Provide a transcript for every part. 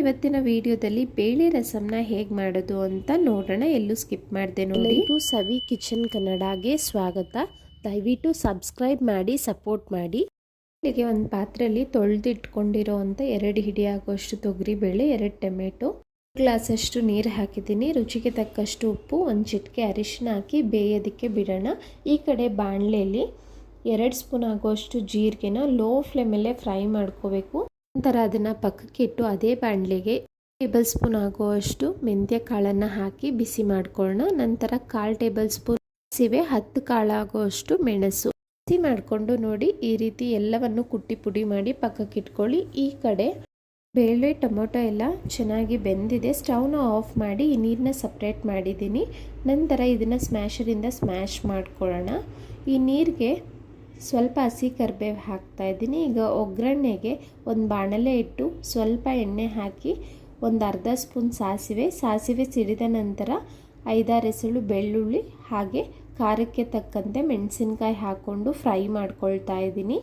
ಇವತ್ತಿನ ವಿಡಿಯೋದಲ್ಲಿ ಬೇಳೆ ರಸಂನ ಹೇಗೆ ಮಾಡೋದು ಅಂತ ನೋಡೋಣ. ಎಲ್ಲೂ ಸ್ಕಿಪ್ ಮಾಡಿದೆ ನೋಡಿ. ಸವಿ ಕಿಚನ್ ಕನ್ನಡಗೆ ಸ್ವಾಗತ. ದಯವಿಟ್ಟು ಸಬ್ಸ್ಕ್ರೈಬ್ ಮಾಡಿ ಸಪೋರ್ಟ್ ಮಾಡಿ. ಇಲ್ಲಿಗೆ ಒಂದು ಪಾತ್ರೆಯಲ್ಲಿ ತೊಳೆದಿಟ್ಕೊಂಡಿರೋ ಅಂಥ 2 ಹಿಡಿ ಆಗುವಷ್ಟು ತೊಗರಿಬೇಳೆ, 2 ಟೊಮೆಟೊ, ಗ್ಲಾಸಷ್ಟು ನೀರು ಹಾಕಿದ್ದೀನಿ. ರುಚಿಗೆ ತಕ್ಕಷ್ಟು ಉಪ್ಪು, 1 ಚಿಟಿಕೆ ಅರಿಶಿನ ಹಾಕಿ ಬೇಯೋದಕ್ಕೆ ಬಿಡೋಣ. ಈ ಕಡೆ ಬಾಣಲೆಯಲ್ಲಿ 2 ಸ್ಪೂನ್ ಆಗುವಷ್ಟು ಜೀರಿಗೆನ ಲೋ ಫ್ಲೇಮಲ್ಲೇ ಫ್ರೈ ಮಾಡ್ಕೋಬೇಕು. ನಂತರ ಅದನ್ನು ಪಕ್ಕಕ್ಕೆ ಇಟ್ಟು ಅದೇ ಬಾಣಲೆಗೆ ಟೇಬಲ್ ಸ್ಪೂನ್ ಆಗುವಷ್ಟು ಮೆಂತ್ಯ ಕಾಳನ್ನು ಹಾಕಿ ಬಿಸಿ ಮಾಡ್ಕೊಳ್ಳೋಣ. ನಂತರ 1/4 ಟೇಬಲ್ ಸ್ಪೂನ್ ಸಾಸಿವೆ, 10 ಕಾಳಾಗುವಷ್ಟು ಮೆಣಸು ಬಿಸಿ ಮಾಡಿಕೊಂಡು ನೋಡಿ ಈ ರೀತಿ ಎಲ್ಲವನ್ನು ಕುಟ್ಟಿ ಪುಡಿ ಮಾಡಿ ಪಕ್ಕಕ್ಕೆ ಇಟ್ಕೊಳ್ಳಿ. ಈ ಕಡೆ ಬೇಳೆ ಟೊಮೊಟೊ ಎಲ್ಲ ಚೆನ್ನಾಗಿ ಬೆಂದಿದೆ. ಸ್ಟವ್ನ ಆಫ್ ಮಾಡಿ ಈ ನೀರನ್ನ ಸಪ್ರೇಟ್ ಮಾಡಿದ್ದೀನಿ. ನಂತರ ಇದನ್ನು ಸ್ಮ್ಯಾಶರಿಂದ ಸ್ಮ್ಯಾಶ್ ಮಾಡ್ಕೊಳ್ಳೋಣ. ಈ ನೀರಿಗೆ ಸ್ವಲ್ಪ ಹಸಿ ಕರಿಬೇವು ಹಾಕ್ತಾ ಇದ್ದೀನಿ. ಈಗ ಒಗ್ಗರಣೆಗೆ ಒಂದು ಬಾಣಲೆ ಇಟ್ಟು ಸ್ವಲ್ಪ ಎಣ್ಣೆ ಹಾಕಿ ಒಂದು ಅರ್ಧ ಸ್ಪೂನ್ ಸಾಸಿವೆ ಸಿಡಿದ ನಂತರ 5-6 ಎಸಳು ಬೆಳ್ಳುಳ್ಳಿ ಹಾಗೆ ಖಾರಕ್ಕೆ ತಕ್ಕಂತೆ ಮೆಣಸಿನ್ಕಾಯಿ ಹಾಕ್ಕೊಂಡು ಫ್ರೈ ಮಾಡ್ಕೊಳ್ತಾ ಇದ್ದೀನಿ.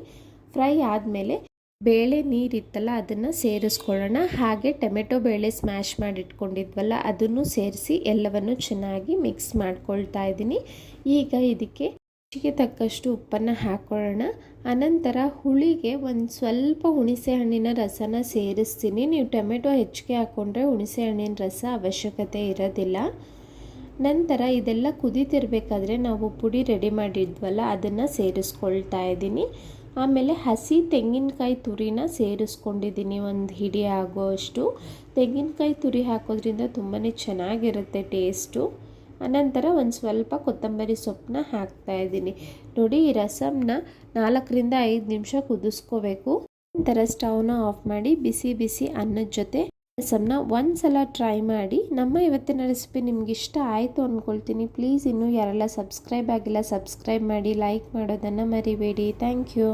ಫ್ರೈ ಆದಮೇಲೆ ಬೇಳೆ ನೀರಿತ್ತಲ್ಲ ಅದನ್ನು ಸೇರಿಸ್ಕೊಳ್ಳೋಣ. ಹಾಗೆ ಟೊಮೆಟೊ ಬೇಳೆ ಸ್ಮ್ಯಾಶ್ ಮಾಡಿಟ್ಕೊಂಡಿದ್ವಲ್ಲ ಅದನ್ನು ಸೇರಿಸಿ ಎಲ್ಲವನ್ನು ಚೆನ್ನಾಗಿ ಮಿಕ್ಸ್ ಮಾಡ್ಕೊಳ್ತಾ ಇದ್ದೀನಿ. ಈಗ ಇದಕ್ಕೆ ರುಚಿಗೆ ತಕ್ಕಷ್ಟು ಉಪ್ಪನ್ನು ಹಾಕ್ಕೊಳ್ಳೋಣ. ಅನಂತರ ಹುಳಿಗೆ ಒಂದು ಸ್ವಲ್ಪ ಹುಣಸೆ ಹಣ್ಣಿನ ರಸನ ಸೇರಿಸ್ತೀನಿ. ನೀವು ಟೊಮೆಟೊ ಹೆಚ್ಚಿಗೆ ಹಾಕ್ಕೊಂಡ್ರೆ ಹುಣಸೆ ಹಣ್ಣಿನ ರಸ ಅವಶ್ಯಕತೆ ಇರೋದಿಲ್ಲ. ನಂತರ ಇದೆಲ್ಲ ಕುದೀತಿರ್ಬೇಕಾದ್ರೆ ನಾವು ಪುಡಿ ರೆಡಿ ಮಾಡಿದ್ವಲ್ಲ ಅದನ್ನು ಸೇರಿಸ್ಕೊಳ್ತಾ ಇದ್ದೀನಿ. ಆಮೇಲೆ ಹಸಿ ತೆಂಗಿನಕಾಯಿ ತುರಿನ ಸೇರಿಸ್ಕೊಂಡಿದ್ದೀನಿ, 1 ಹಿಡಿ ಆಗೋಷ್ಟು. ತೆಂಗಿನಕಾಯಿ ತುರಿ ಹಾಕೋದ್ರಿಂದ ತುಂಬಾ ಚೆನ್ನಾಗಿರುತ್ತೆ ಟೇಸ್ಟು. ಅನಂತರ ಒಂದು ಸ್ವಲ್ಪ ಕೊತ್ತಂಬರಿ ಸೊಪ್ಪನ್ನ ಹಾಕ್ತಾ ಇದ್ದೀನಿ. ನೋಡಿ ಈ ರಸಮ್ನ 4ರಿಂದ 5 ನಿಮಿಷ ಕುದಿಸ್ಕೋಬೇಕು. ನಂತರ ಸ್ಟವ್ನ ಆಫ್ ಮಾಡಿ ಬಿಸಿ ಅನ್ನದ ಜೊತೆ ರಸಮ್ನ ಒಂದು ಸಲ ಟ್ರೈ ಮಾಡಿ. ನಮ್ಮ ಇವತ್ತಿನ ರೆಸಿಪಿ ನಿಮ್ಗೆ ಇಷ್ಟ ಆಯಿತು ಅಂದ್ಕೊಳ್ತೀನಿ. ಪ್ಲೀಸ್ ಇನ್ನೂ ಯಾರೆಲ್ಲ ಸಬ್ಸ್ಕ್ರೈಬ್ ಆಗಿಲ್ಲ ಸಬ್ಸ್ಕ್ರೈಬ್ ಮಾಡಿ, ಲೈಕ್ ಮಾಡೋದನ್ನು ಮರಿಬೇಡಿ. Thank you.